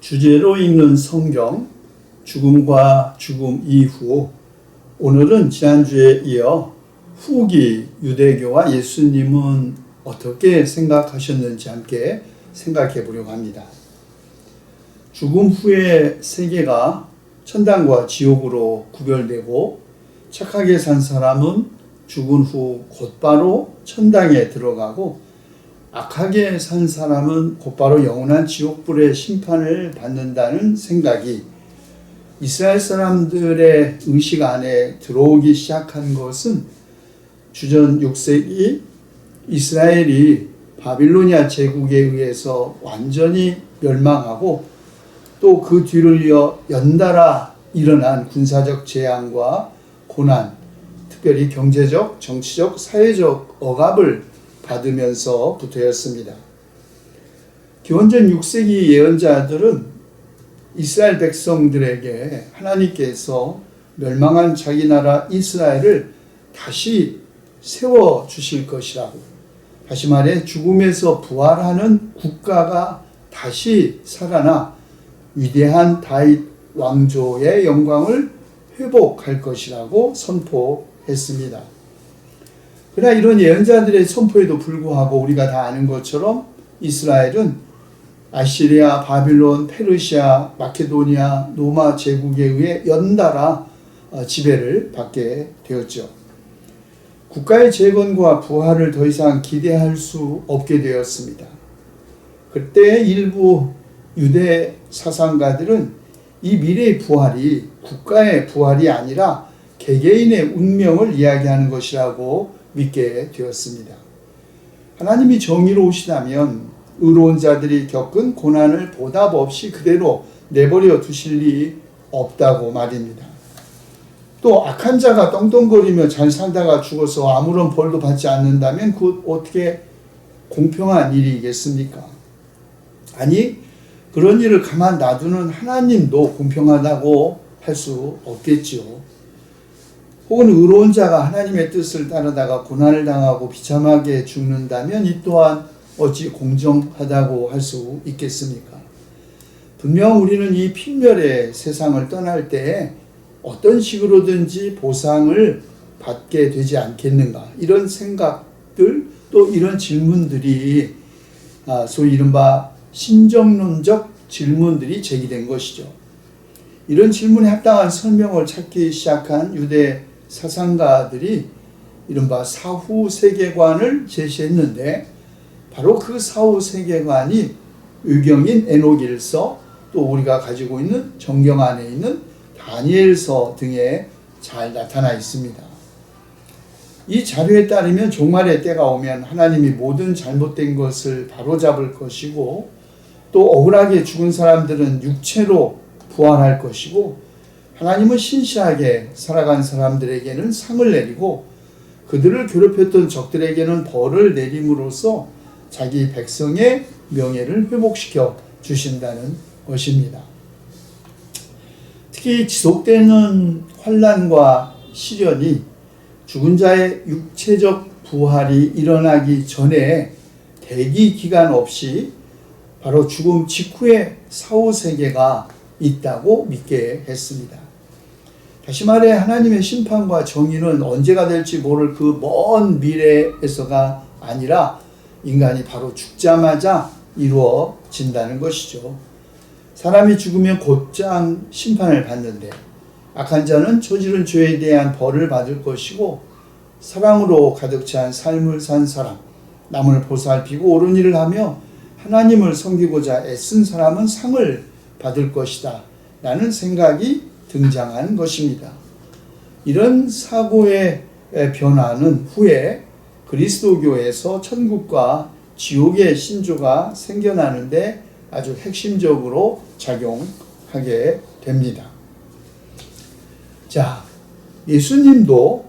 주제로 읽는 성경, 죽음과 죽음 이후, 오늘은 지난주에 이어 후기 유대교와 예수님은 어떻게 생각하셨는지 함께 생각해 보려고 합니다. 죽음 후의 세계가 천당과 지옥으로 구별되고 착하게 산 사람은 죽은 후 곧바로 천당에 들어가고 악하게 산 사람은 곧바로 영원한 지옥불의 심판을 받는다는 생각이 이스라엘 사람들의 의식 안에 들어오기 시작한 것은 주전 6세기 이스라엘이 바빌로니아 제국에 의해서 완전히 멸망하고 또 그 뒤를 이어 연달아 일어난 군사적 재앙과 고난, 특별히 경제적, 정치적, 사회적 억압을 받으면서부터였습니다. 기원전 6세기 예언자들은 이스라엘 백성들에게 하나님께서 멸망한 자기 나라 이스라엘을 다시 세워주실 것이라고, 다시 말해 죽음에서 부활하는 국가가 다시 살아나 위대한 다윗 왕조의 영광을 회복할 것이라고 선포했습니다. 그러나 이런 예언자들의 선포에도 불구하고 우리가 다 아는 것처럼 이스라엘은 아시리아, 바빌론, 페르시아, 마케도니아, 로마 제국에 의해 연달아 지배를 받게 되었죠. 국가의 재건과 부활을 더 이상 기대할 수 없게 되었습니다. 그때 일부 유대 사상가들은 이 미래의 부활이 국가의 부활이 아니라 개개인의 운명을 이야기하는 것이라고 믿게 되었습니다. 하나님이 정의로우시다면 의로운 자들이 겪은 고난을 보답 없이 그대로 내버려 두실 리 없다고 말입니다. 또 악한 자가 떵떵거리며 잘 살다가 죽어서 아무런 벌도 받지 않는다면 그 어떻게 공평한 일이겠습니까? 아니, 그런 일을 가만 놔두는 하나님도 공평하다고 할 수 없겠지요. 혹은 의로운 자가 하나님의 뜻을 따르다가 고난을 당하고 비참하게 죽는다면 이 또한 어찌 공정하다고 할 수 있겠습니까? 분명 우리는 이 필멸의 세상을 떠날 때에 어떤 식으로든지 보상을 받게 되지 않겠는가, 이런 생각들, 또 이런 질문들이 소위 이른바 신정론적 질문들이 제기된 것이죠. 이런 질문에 합당한 설명을 찾기 시작한 유대 사상가들이 이른바 사후 세계관을 제시했는데, 바로 그 사후 세계관이 의경인 에녹일서, 또 우리가 가지고 있는 정경 안에 있는 다니엘서 등에 잘 나타나 있습니다. 이 자료에 따르면 종말의 때가 오면 하나님이 모든 잘못된 것을 바로잡을 것이고, 또 억울하게 죽은 사람들은 육체로 부활할 것이고, 하나님은 신실하게 살아간 사람들에게는 상을 내리고 그들을 괴롭혔던 적들에게는 벌을 내림으로써 자기 백성의 명예를 회복시켜 주신다는 것입니다. 특히 지속되는 환난과 시련이 죽은 자의 육체적 부활이 일어나기 전에 대기 기간 없이 바로 죽음 직후의 사후세계가 있다고 믿게 했습니다. 다시 말해 하나님의 심판과 정의는 언제가 될지 모를 그 먼 미래에서가 아니라 인간이 바로 죽자마자 이루어진다는 것이죠. 사람이 죽으면 곧장 심판을 받는데 악한 자는 저지른 죄에 대한 벌을 받을 것이고, 사랑으로 가득 찬 삶을 산 사람, 남을 보살피고 옳은 일을 하며 하나님을 섬기고자 애쓴 사람은 상을 받을 것이다 라는 생각이 등장한 것입니다. 이런 사고의 변화는 후에 그리스도교에서 천국과 지옥의 신조가 생겨나는데 아주 핵심적으로 작용하게 됩니다. 자, 예수님도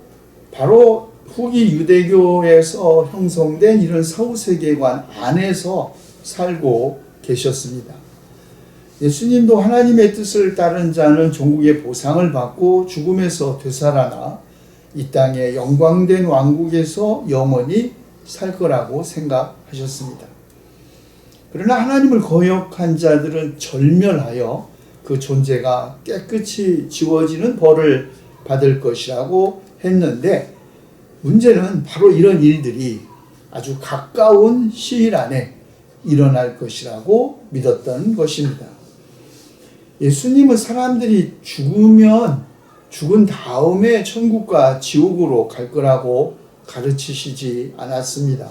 바로 후기 유대교에서 형성된 이런 사후세계관 안에서 살고 계셨습니다. 예수님도 하나님의 뜻을 따른 자는 종국의 보상을 받고 죽음에서 되살아나 이 땅의 영광된 왕국에서 영원히 살 거라고 생각하셨습니다. 그러나 하나님을 거역한 자들은 절멸하여 그 존재가 깨끗이 지워지는 벌을 받을 것이라고 했는데, 문제는 바로 이런 일들이 아주 가까운 시일 안에 일어날 것이라고 믿었던 것입니다. 예수님은 사람들이 죽은 다음에 천국과 지옥으로 갈 거라고 가르치시지 않았습니다.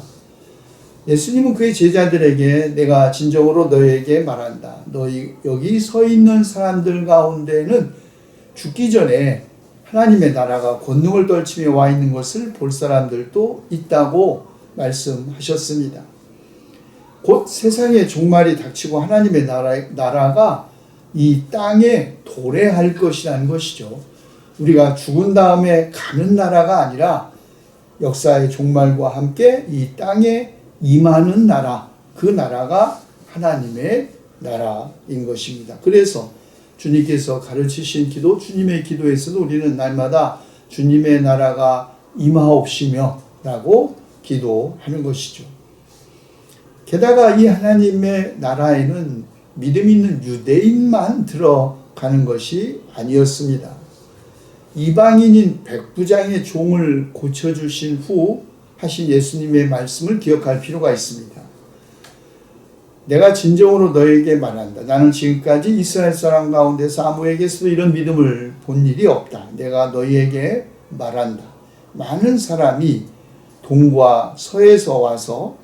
예수님은 그의 제자들에게 내가 진정으로 너희에게 말한다. 너희 여기 서 있는 사람들 가운데는 죽기 전에 하나님의 나라가 권능을 떨치며 와 있는 것을 볼 사람들도 있다고 말씀하셨습니다. 곧 세상의 종말이 닥치고 하나님의 나라가 이 땅에 도래할 것이라는 것이죠. 우리가 죽은 다음에 가는 나라가 아니라 역사의 종말과 함께 이 땅에 임하는 나라, 그 나라가 하나님의 나라인 것입니다. 그래서 주님께서 가르치신 기도, 주님의 기도에서도 우리는 날마다 주님의 나라가 임하옵시며 라고 기도하는 것이죠. 게다가 이 하나님의 나라에는 믿음 있는 유대인만 들어가는 것이 아니었습니다. 이방인인 백부장의 종을 고쳐주신 후 하신 예수님의 말씀을 기억할 필요가 있습니다. 내가 진정으로 너에게 말한다. 나는 지금까지 이스라엘 사람 가운데서 아무에게서도 이런 믿음을 본 일이 없다. 내가 너희에게 말한다. 많은 사람이 동과 서에서 와서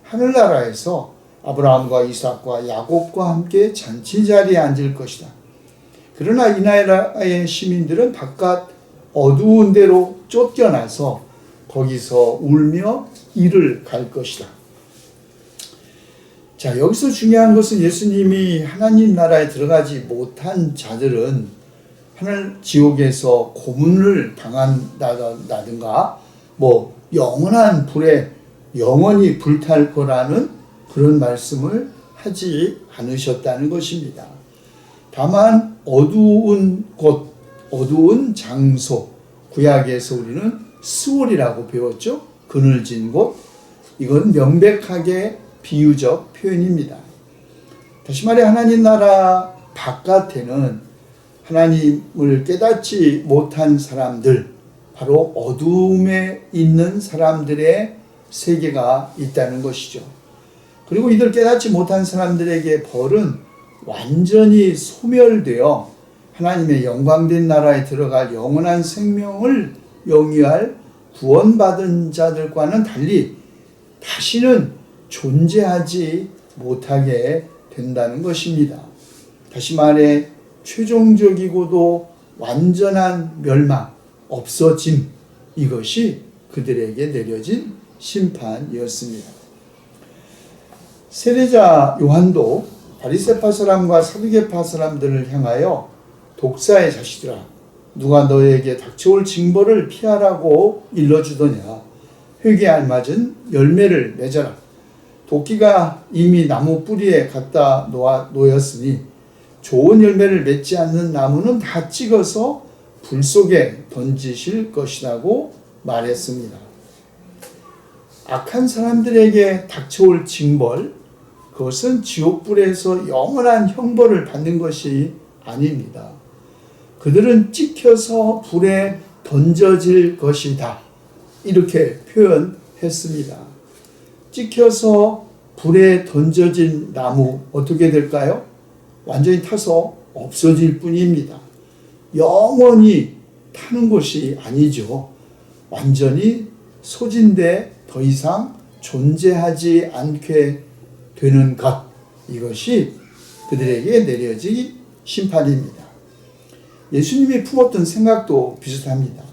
하늘나라에서 아브라함과 이삭과 야곱과 함께 잔치자리에 앉을 것이다. 그러나 이 나라의 시민들은 바깥 어두운 데로 쫓겨나서 거기서 울며 이를 갈 것이다. 자, 여기서 중요한 것은 예수님이 하나님 나라에 들어가지 못한 자들은 하늘 지옥에서 고문을 당한다든가 영원한 불에 영원히 불탈 거라는 그런 말씀을 하지 않으셨다는 것입니다. 다만 어두운 곳, 어두운 장소, 구약에서 우리는 스올이라고 배웠죠. 그늘진 곳. 이건 명백하게 비유적 표현입니다. 다시 말해 하나님 나라 바깥에는 하나님을 깨닫지 못한 사람들, 바로 어두움에 있는 사람들의 세계가 있다는 것이죠. 그리고 이들 깨닫지 못한 사람들에게 벌은 완전히 소멸되어 하나님의 영광된 나라에 들어갈 영원한 생명을 영위할 구원받은 자들과는 달리 다시는 존재하지 못하게 된다는 것입니다. 다시 말해 최종적이고도 완전한 멸망, 없어짐, 이것이 그들에게 내려진 심판이었습니다. 세례자 요한도 바리새파 사람과 사두개파 사람들을 향하여 독사의 자식들아, 누가 너에게 닥쳐올 징벌을 피하라고 일러주더냐. 회개에 알맞은 열매를 맺어라. 도끼가 이미 나무 뿌리에 갖다 놓였으니 좋은 열매를 맺지 않는 나무는 다 찍어서 불 속에 던지실 것이라고 말했습니다. 악한 사람들에게 닥쳐올 징벌, 그것은 지옥불에서 영원한 형벌을 받는 것이 아닙니다. 그들은 찍혀서 불에 던져질 것이다. 이렇게 표현했습니다. 찍혀서 불에 던져진 나무 어떻게 될까요? 완전히 타서 없어질 뿐입니다. 영원히 타는 것이 아니죠. 완전히 소진돼 더 이상 존재하지 않게 되는 것, 이것이 그들에게 내려진 심판입니다. 예수님이 품었던 생각도 비슷합니다.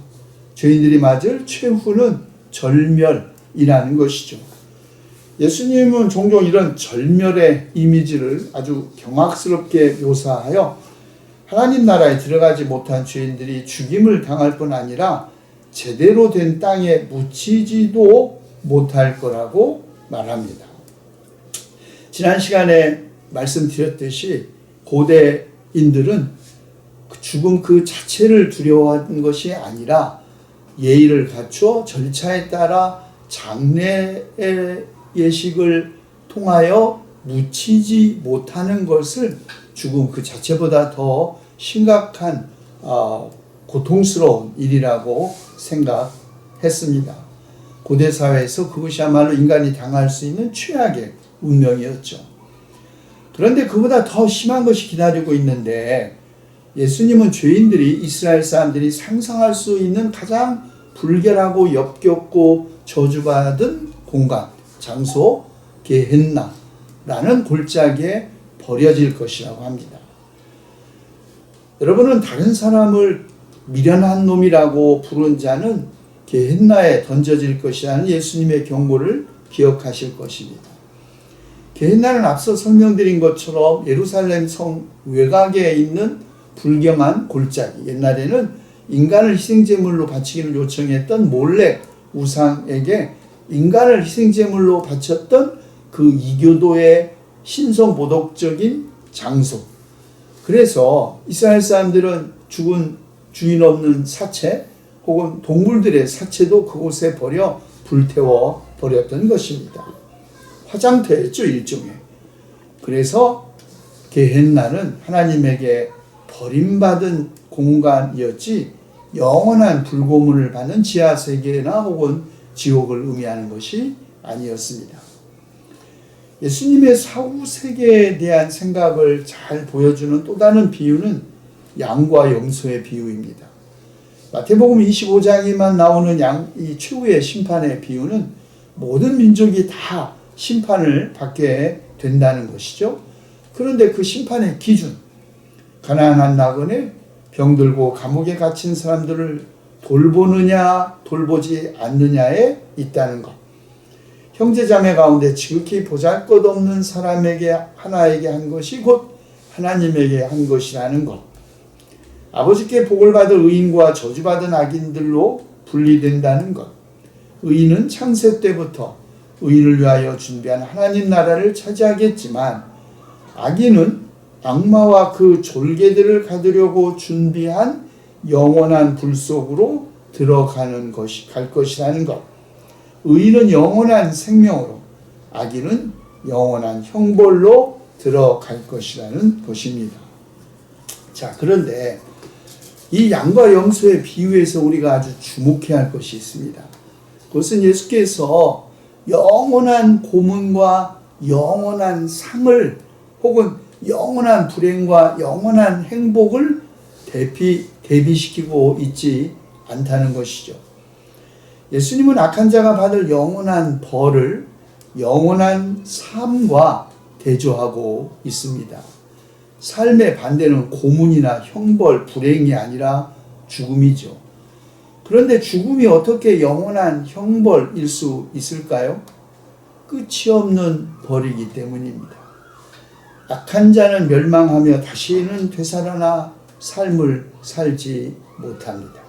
죄인들이 맞을 최후는 절멸이라는 것이죠. 예수님은 종종 이런 절멸의 이미지를 아주 경악스럽게 묘사하여 하나님 나라에 들어가지 못한 죄인들이 죽임을 당할 뿐 아니라 제대로 된 땅에 묻히지도 못할 거라고 말합니다. 지난 시간에 말씀드렸듯이 고대인들은 죽음 그 자체를 두려워한 것이 아니라 예의를 갖추어 절차에 따라 장례의 예식을 통하여 묻히지 못하는 것을 죽음 그 자체보다 더 심각한 고통스러운 일이라고 생각했습니다. 고대 사회에서 그것이야말로 인간이 당할 수 있는 최악의 운명이었죠. 그런데 그보다 더 심한 것이 기다리고 있는데, 예수님은 죄인들이, 이스라엘 사람들이 상상할 수 있는 가장 불결하고 역겹고 저주받은 공간, 장소, 게헨나라는 골짜기에 버려질 것이라고 합니다. 여러분은 다른 사람을 미련한 놈이라고 부른 자는 게헨나에 던져질 것이라는 예수님의 경고를 기억하실 것입니다. 게헨나는 앞서 설명드린 것처럼 예루살렘 성 외곽에 있는 불경한 골짜기, 옛날에는 인간을 희생제물로 바치기를 요청했던 몰렉 우상에게 인간을 희생제물로 바쳤던 그 이교도의 신성모독적인 장소. 그래서 이스라엘 사람들은 죽은 주인 없는 사체 혹은 동물들의 사체도 그곳에 버려 불태워 버렸던 것입니다. 화장터였죠, 일종의. 그래서 게헨나는 하나님에게 버림받은 공간이었지 영원한 불고문을 받는 지하세계나 혹은 지옥을 의미하는 것이 아니었습니다. 예수님의 사후세계에 대한 생각을 잘 보여주는 또 다른 비유는 양과 염소의 비유입니다. 마태복음 25장에만 나오는 이 최후의 심판의 비유는 모든 민족이 다 심판을 받게 된다는 것이죠. 그런데 그 심판의 기준, 가난한 나그네, 병들고 감옥에 갇힌 사람들을 돌보느냐 돌보지 않느냐에 있다는 것. 형제자매 가운데 지극히 보잘것없는 사람에게 하나에게 한 것이 곧 하나님에게 한 것이라는 것. 아버지께 복을 받을 의인과 저주받은 악인들로 분리된다는 것. 의인은 창세 때부터 의인을 위하여 준비한 하나님 나라를 차지하겠지만, 악인은 악마와 그 졸개들을 가두려고 준비한 영원한 불 속으로 들어가는 갈 것이라는 것. 의인은 영원한 생명으로, 악인은 영원한 형벌로 들어갈 것이라는 것입니다. 자, 그런데 이 양과 염소의 비유에서 우리가 아주 주목해야 할 것이 있습니다. 그것은 예수께서 영원한 고문과 영원한 상을 혹은 영원한 불행과 영원한 행복을 대비시키고 있지 않다는 것이죠. 예수님은 악한 자가 받을 영원한 벌을 영원한 삶과 대조하고 있습니다. 삶의 반대는 고문이나 형벌, 불행이 아니라 죽음이죠. 그런데 죽음이 어떻게 영원한 형벌일 수 있을까요? 끝이 없는 벌이기 때문입니다. 악한 자는 멸망하며 다시는 되살아나 삶을 살지 못합니다.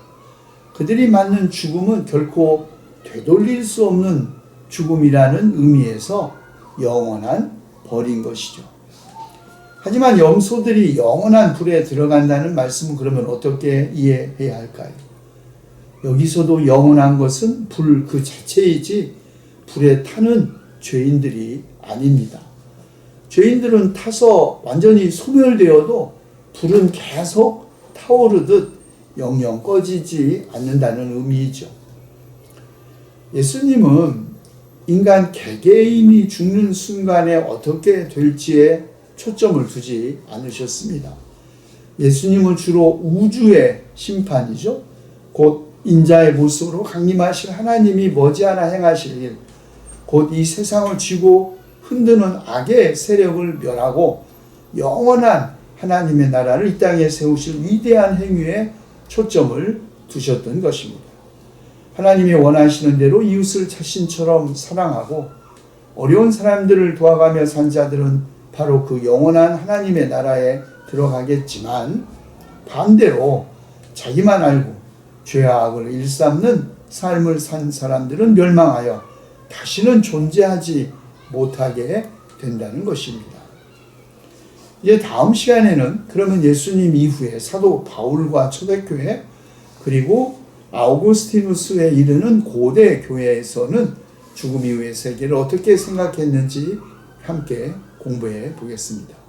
그들이 맞는 죽음은 결코 되돌릴 수 없는 죽음이라는 의미에서 영원한 벌인 것이죠. 하지만 염소들이 영원한 불에 들어간다는 말씀은 그러면 어떻게 이해해야 할까요? 여기서도 영원한 것은 불 그 자체이지 불에 타는 죄인들이 아닙니다. 죄인들은 타서 완전히 소멸되어도 불은 계속 타오르듯 영영 꺼지지 않는다는 의미이죠. 예수님은 인간 개개인이 죽는 순간에 어떻게 될지에 초점을 두지 않으셨습니다. 예수님은 주로 우주의 심판이죠. 곧 인자의 모습으로 강림하실 하나님이 머지않아 행하실 일, 곧 이 세상을 쥐고 흔드는 악의 세력을 멸하고 영원한 하나님의 나라를 이 땅에 세우실 위대한 행위에 초점을 두셨던 것입니다. 하나님이 원하시는 대로 이웃을 자신처럼 사랑하고 어려운 사람들을 도와가며 산 자들은 바로 그 영원한 하나님의 나라에 들어가겠지만, 반대로 자기만 알고 죄와 악을 일삼는 삶을 산 사람들은 멸망하여 다시는 존재하지 못하게 된다는 것입니다. 이제 다음 시간에는 그러면 예수님 이후에 사도 바울과 초대교회 그리고 아우구스티누스에 이르는 고대 교회에서는 죽음 이후의 세계를 어떻게 생각했는지 함께 공부해 보겠습니다.